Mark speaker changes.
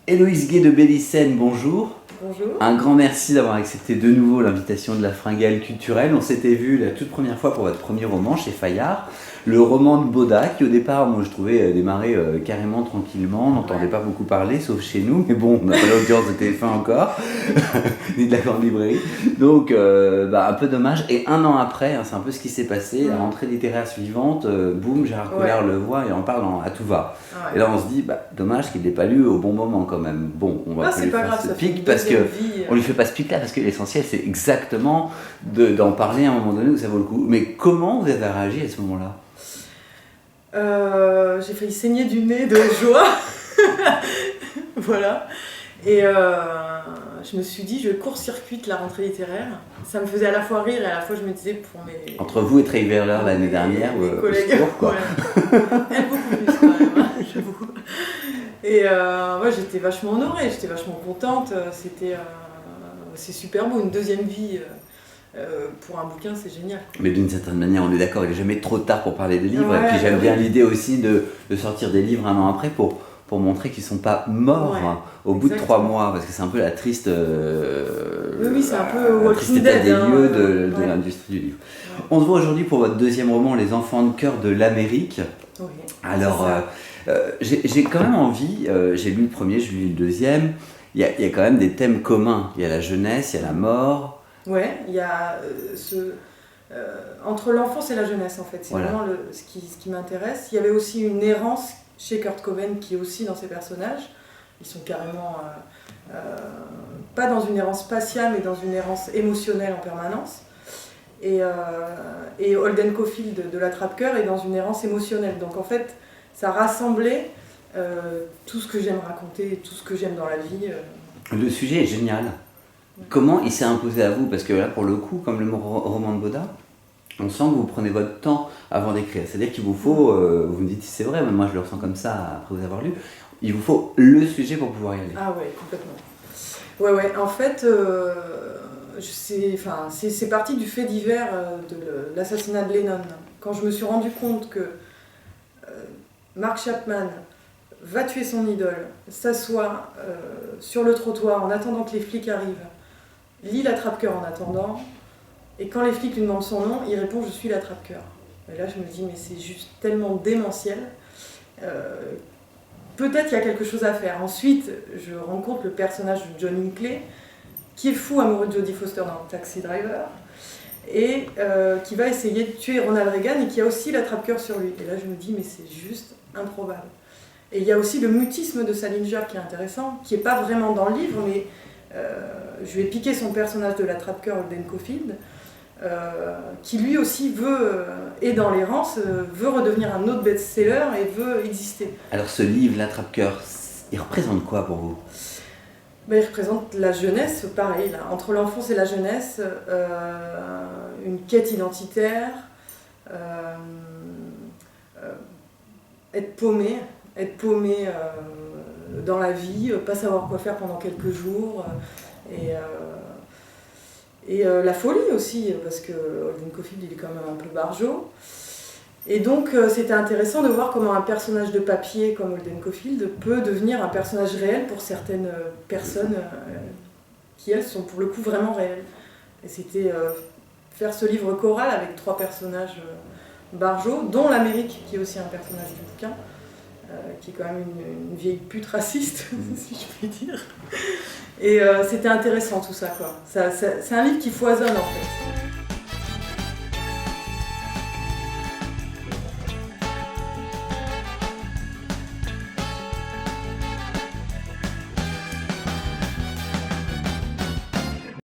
Speaker 1: Héloïse Gay de Bélissen, bonjour.
Speaker 2: Bonjour.
Speaker 1: Un grand merci d'avoir accepté de nouveau l'invitation de la Fringale culturelle. On s'était vu la toute première fois pour votre premier roman chez Fayard, le roman de Boda, qui au départ, moi je trouvais démarrer carrément tranquillement. On n'entendait pas beaucoup parler, sauf chez nous. Mais bon, on n'a pas l'audience de TF1 encore, ni de la grande librairie. Donc, un peu dommage. Et un an après, c'est un peu ce qui s'est passé, la rentrée littéraire suivante, boum, Gérard Collard le voit et en parle à tout va. Et là, on se dit, dommage qu'il ne l'ait pas lu au bon moment quand même. Bon, on va pas lui faire ce pic parce que on lui fait pas ce pic-là parce que l'essentiel, c'est exactement d'en parler à un moment donné où ça vaut le coup. Mais comment vous avez réagi à ce moment-là ?
Speaker 2: J'ai failli saigner du nez de joie. Voilà. Et je me suis dit, je court-circuite la rentrée littéraire. Ça me faisait à la fois rire et à la fois je me disais pour mes...
Speaker 1: Entre vous et Trey Verler l'année dernière,
Speaker 2: collègues,
Speaker 1: secours, quoi.
Speaker 2: Ouais. Elle beaucoup plus quand même, hein, j'avoue. Et j'étais vachement honorée, j'étais vachement contente. C'est super beau, une deuxième vie. Pour un bouquin, c'est génial.
Speaker 1: Mais d'une certaine manière, on est d'accord, il n'est jamais trop tard pour parler des livres. Et puis j'aime bien l'idée aussi de sortir des livres un an après pour montrer qu'ils ne sont pas morts au bout de 3 mois. Parce que c'est un peu la triste,
Speaker 2: c'est un peu
Speaker 1: triste état des lieux de l'industrie du livre. Ouais. On se voit aujourd'hui pour votre deuxième roman, Les enfants de cœur de l'Amérique.
Speaker 2: Oui,
Speaker 1: alors, j'ai quand même envie, j'ai lu le premier, j'ai lu le deuxième. Il y a quand même des thèmes communs. Il y a la jeunesse, il y a la mort.
Speaker 2: Ouais, il y a entre l'enfance et la jeunesse en fait, c'est vraiment ce qui m'intéresse. Il y avait aussi une errance chez Kurt Cobain qui est aussi dans ses personnages. Ils sont carrément pas dans une errance spatiale mais dans une errance émotionnelle en permanence. Et Holden Caulfield de l'Attrape-Cœur est dans une errance émotionnelle. Donc en fait, ça rassemblait tout ce que j'aime raconter, tout ce que j'aime dans la vie.
Speaker 1: Le sujet est génial. Comment il s'est imposé à vous ? Parce que là, pour le coup, comme le roman de Boda, on sent que vous prenez votre temps avant d'écrire. C'est-à-dire qu'il vous faut, vous me dites si c'est vrai, mais moi je le ressens comme ça après vous avoir lu, il vous faut le sujet pour pouvoir y aller.
Speaker 2: Ah ouais, complètement. Ouais, en fait, c'est parti du fait divers de l'assassinat de Lennon. Quand je me suis rendu compte que Mark Chapman va tuer son idole, s'assoit sur le trottoir en attendant que les flics arrivent, lit l'Attrape-Cœur en attendant, et quand les flics lui demandent son nom, il répond « Je suis l'Attrape-Cœur ». Et là, je me dis « Mais c'est juste tellement démentiel. Peut-être qu'il y a quelque chose à faire ». Ensuite, je rencontre le personnage de John Hinckley, qui est fou amoureux de Jodie Foster dans Taxi Driver, et qui va essayer de tuer Ronald Reagan, et qui a aussi l'Attrape-Cœur sur lui. Et là, je me dis « Mais c'est juste improbable ». Et il y a aussi le mutisme de Salinger qui est intéressant, qui n'est pas vraiment dans le livre, mais je lui ai piqué son personnage de l'Attrape-Cœur, Holden Caulfield, qui lui aussi est dans l'errance, veut redevenir un autre best-seller et veut exister.
Speaker 1: Alors ce livre, l'Attrape-Cœur, il représente quoi pour vous ?
Speaker 2: Il représente la jeunesse, pareil, là, entre l'enfance et la jeunesse, une quête identitaire, être paumé dans la vie, pas savoir quoi faire pendant quelques jours, et la folie aussi, parce que Holden Caulfield il est quand même un peu barjot. Et donc c'était intéressant de voir comment un personnage de papier comme Holden Caulfield peut devenir un personnage réel pour certaines personnes qui elles sont pour le coup vraiment réelles. Et c'était faire ce livre choral avec 3 personnages barjots, dont l'Amérique qui est aussi un personnage du bouquin. Qui est quand même une vieille pute raciste, si je puis dire. Et c'était intéressant tout ça, quoi. C'est un livre qui foisonne en fait.